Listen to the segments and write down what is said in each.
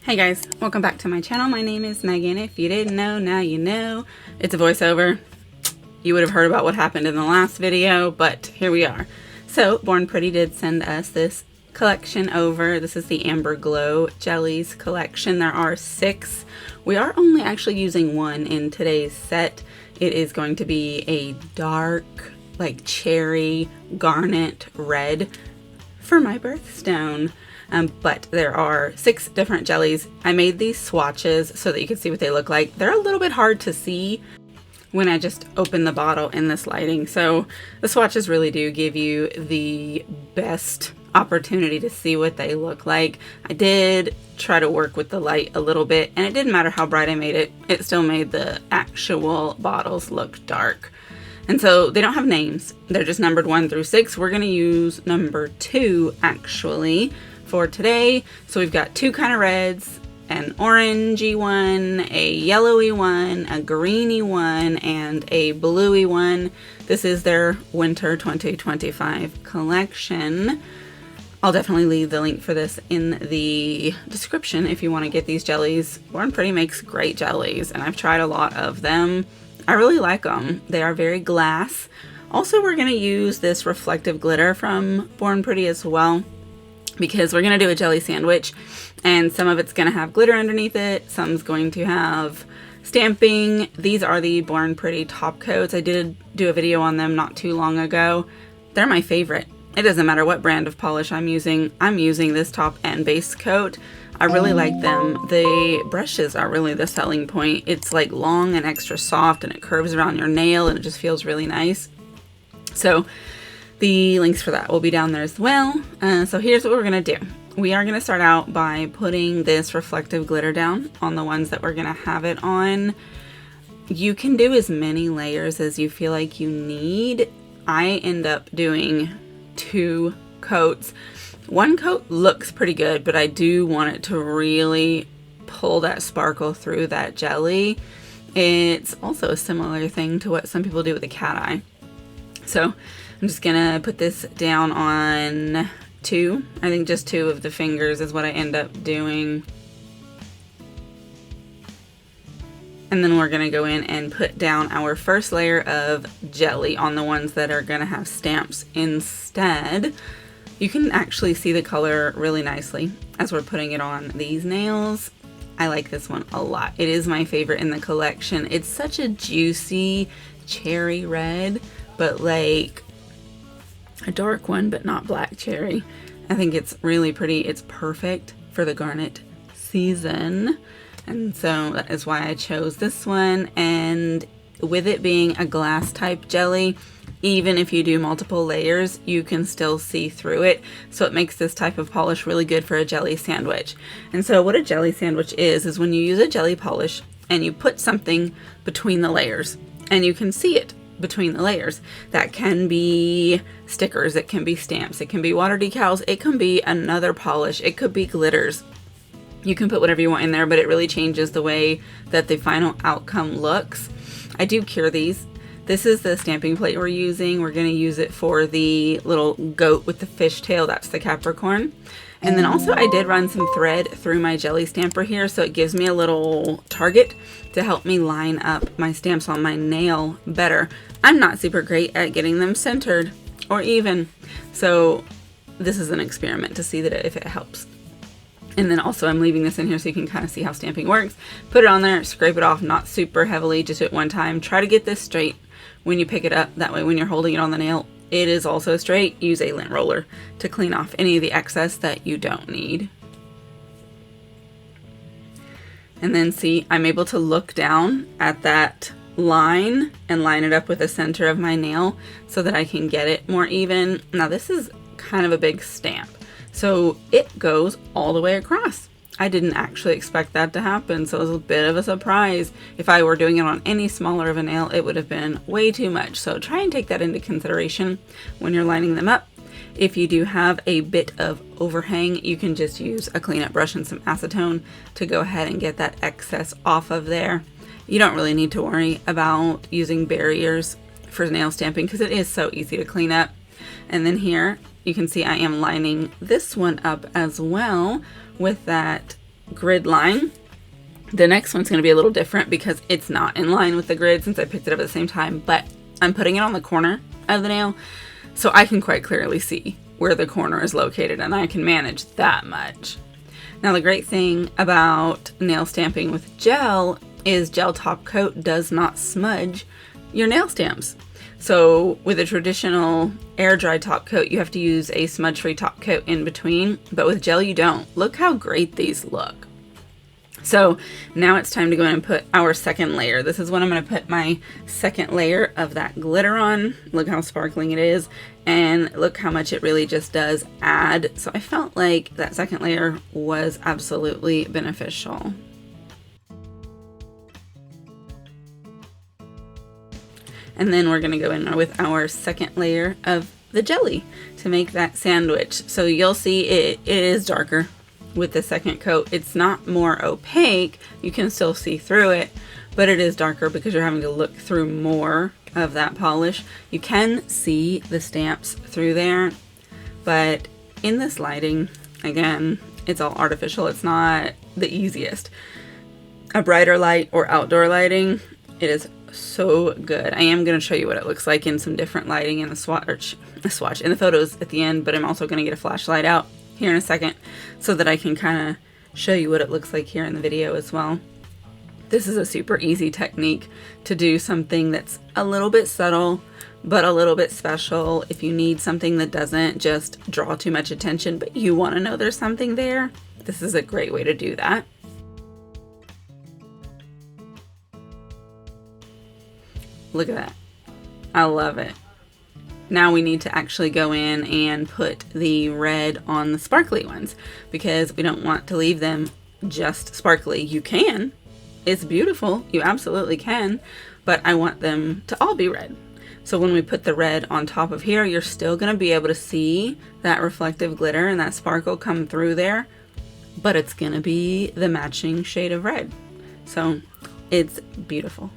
Hey guys, welcome back to my channel. My name is Megan. If you didn't know, now you know. It's a voiceover. You would have heard about what happened in the last video, but here we are. So, Born Pretty did send us this collection over. This is the Amber Glow Jellies collection. There are 6. We are only actually using 1 in today's set. It is going to be a dark, like cherry garnet red for my birthstone. But there are 6 different jellies. I made these swatches so that you can see what they look like. They're a little bit hard to see when I just open the bottle in this lighting. So the swatches really do give you the best opportunity to see what they look like. I did try to work with the light a little bit, and it didn't matter how bright I made it. It still made the actual bottles look dark. And so they don't have names. They're just numbered 1 through 6. We're going to use number 2 actually for today. So we've got 2 kind of reds, an orangey one, a yellowy one, a greeny one, and a bluey one. This is their winter 2025 collection. I'll definitely leave the link for this in the description if you want to get these jellies. Born Pretty makes great jellies, and I've tried a lot of them. I really like them. They are very glass. Also, we're going to use this reflective glitter from Born Pretty as well, because we're going to do a jelly sandwich, and some of it's going to have glitter underneath it. Some's going to have stamping. These are the Born Pretty top coats. I did do a video on them not too long ago. They're my favorite. It doesn't matter what brand of polish I'm using this top and base coat. I really like them. The brushes are really the selling point. It's like long and extra soft, and it curves around your nail, and it just feels really nice. So the links for that will be down there as well. So here's what we're going to do. We are going to start out by putting this reflective glitter down on the ones that we're going to have it on. You can do as many layers as you feel like you need. I end up doing 2 coats. 1 coat looks pretty good, but I do want it to really pull that sparkle through that jelly. It's also a similar thing to what some people do with a cat eye. So I'm just gonna put this down on 2. I think just 2 of the fingers is what I end up doing. And then we're gonna go in and put down our first layer of jelly on the ones that are gonna have stamps instead. You can actually see the color really nicely as we're putting it on these nails. I like this one a lot. It is my favorite in the collection. It's such a juicy cherry red, but like a dark one, but not black cherry. I think it's really pretty. It's perfect for the garnet season. And so that is why I chose this one. And with it being a glass type jelly, even if you do multiple layers, you can still see through it. So it makes this type of polish really good for a jelly sandwich. And so what a jelly sandwich is when you use a jelly polish and you put something between the layers, and you can see it between the layers. That can be stickers, it can be stamps, it can be water decals, it can be another polish, it could be glitters. You can put whatever you want in there, but it really changes the way that the final outcome looks. I do cure these. This is the stamping plate we're using. We're going to use it for the little goat with the fishtail. That's the Capricorn. And then also I did run some thread through my jelly stamper here, so it gives me a little target to help me line up my stamps on my nail better. I'm not super great at getting them centered or even, so this is an experiment to see that if it helps. And then also I'm leaving this in here so you can kind of see how stamping works. Put it on there, scrape it off, not super heavily, just at one time. Try to get this straight when you pick it up. That way when you're holding it on the nail, it is also straight. Use a lint roller to clean off any of the excess that you don't need. And then see, I'm able to look down at that line and line it up with the center of my nail so that I can get it more even. Now this is kind of a big stamp, so it goes all the way across. I didn't actually expect that to happen, so it was a bit of a surprise. If I were doing it on any smaller of a nail, it would have been way too much. So try and take that into consideration when you're lining them up. If you do have a bit of overhang, you can just use a cleanup brush and some acetone to go ahead and get that excess off of there. You don't really need to worry about using barriers for nail stamping because it is so easy to clean up. And then here you can see I am lining this one up as well with that grid line. The next one's going to be a little different because it's not in line with the grid since I picked it up at the same time, but I'm putting it on the corner of the nail so I can quite clearly see where the corner is located, and I can manage that much. Now, the great thing about nail stamping with gel is gel top coat does not smudge your nail stamps. So with a traditional air dry top coat, you have to use a smudge free top coat in between, but with gel you don't. Look how great these look. So now it's time to go in and put our second layer. This is when I'm going to put my second layer of that glitter on. Look how sparkling it is, and look how much it really just does add. So I felt like that second layer was absolutely beneficial. And then we're going to go in with our second layer of the jelly to make that sandwich. So you'll see it is darker with the second coat. It's not more opaque. You can still see through it, but it is darker because you're having to look through more of that polish. You can see the stamps through there, but in this lighting, again, it's all artificial. It's not the easiest. A brighter light or outdoor lighting, it is so good. I am going to show you what it looks like in some different lighting in the swatch in the photos at the end, but I'm also going to get a flashlight out here in a second so that I can kind of show you what it looks like here in the video as well. This is a super easy technique to do something that's a little bit subtle but a little bit special. If you need something that doesn't just draw too much attention but you want to know there's something there, this is a great way to do that. Look at that. I love it. Now we need to actually go in and put the red on the sparkly ones because we don't want to leave them just sparkly. You can. It's beautiful. You absolutely can. But I want them to all be red. So when we put the red on top of here, you're still going to be able to see that reflective glitter and that sparkle come through there. But it's going to be the matching shade of red. So it's beautiful.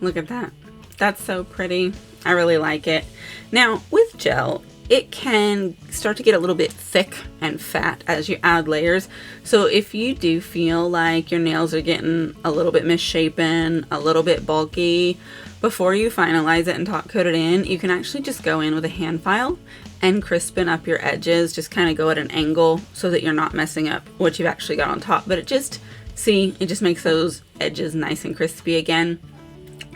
Look at that. That's so pretty. I really like it. Now with gel, it can start to get a little bit thick and fat as you add layers. So if you do feel like your nails are getting a little bit misshapen, a little bit bulky, before you finalize it and top coat it in, you can actually just go in with a hand file and crispen up your edges. Just kind of go at an angle so that you're not messing up what you've actually got on top. But it just makes those edges nice and crispy again.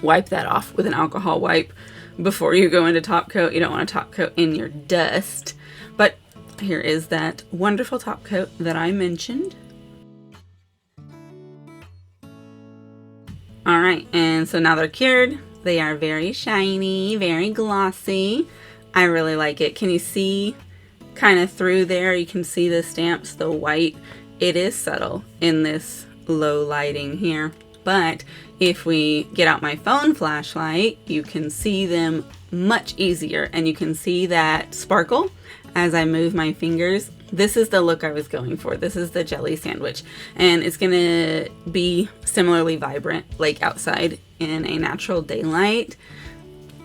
Wipe that off with an alcohol wipe before you go into top coat. You don't want to top coat in your dust. But here is that wonderful top coat that I mentioned. Alright, and so now they're cured. They are very shiny, very glossy. I really like it. Can you see kind of through there? You can see the stamps, the white. It is subtle in this low lighting here. But if we get out my phone flashlight, you can see them much easier, and you can see that sparkle as I move my fingers. This is the look I was going for. This is the jelly sandwich, and it's gonna be similarly vibrant like outside in a natural daylight.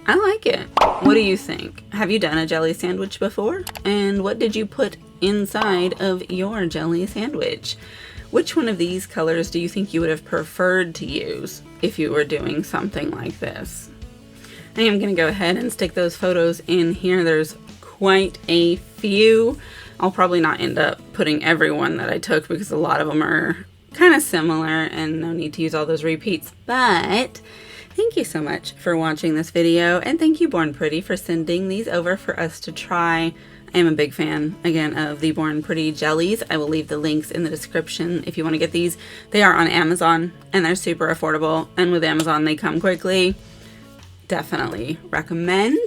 I like it. What do you think? Have you done a jelly sandwich before? And what did you put inside of your jelly sandwich? Which one of these colors do you think you would have preferred to use if you were doing something like this? I am going to go ahead and stick those photos in here. There's quite a few. I'll probably not end up putting every one that I took because a lot of them are kind of similar and no need to use all those repeats. But thank you so much for watching this video, and thank you Born Pretty for sending these over for us to try. I am a big fan, again, of the Born Pretty jellies. I will leave the links in the description if you want to get these. They are on Amazon, and they're super affordable, and with Amazon, they come quickly. Definitely recommend.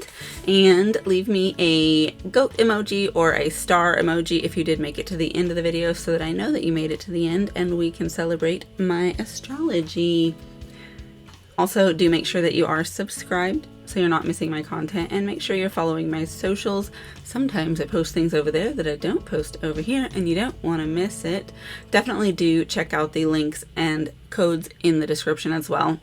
And leave me a goat emoji or a star emoji if you did make it to the end of the video so that I know that you made it to the end and we can celebrate my astrology. Also, do make sure that you are subscribed so you're not missing my content, and make sure you're following my socials. Sometimes I post things over there that I don't post over here, and you don't want to miss it. Definitely do check out the links and codes in the description as well.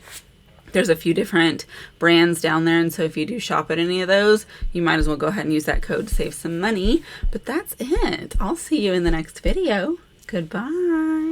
There's a few different brands down there, and so if you do shop at any of those, you might as well go ahead and use that code to save some money. But that's it. I'll see you in the next video. Goodbye.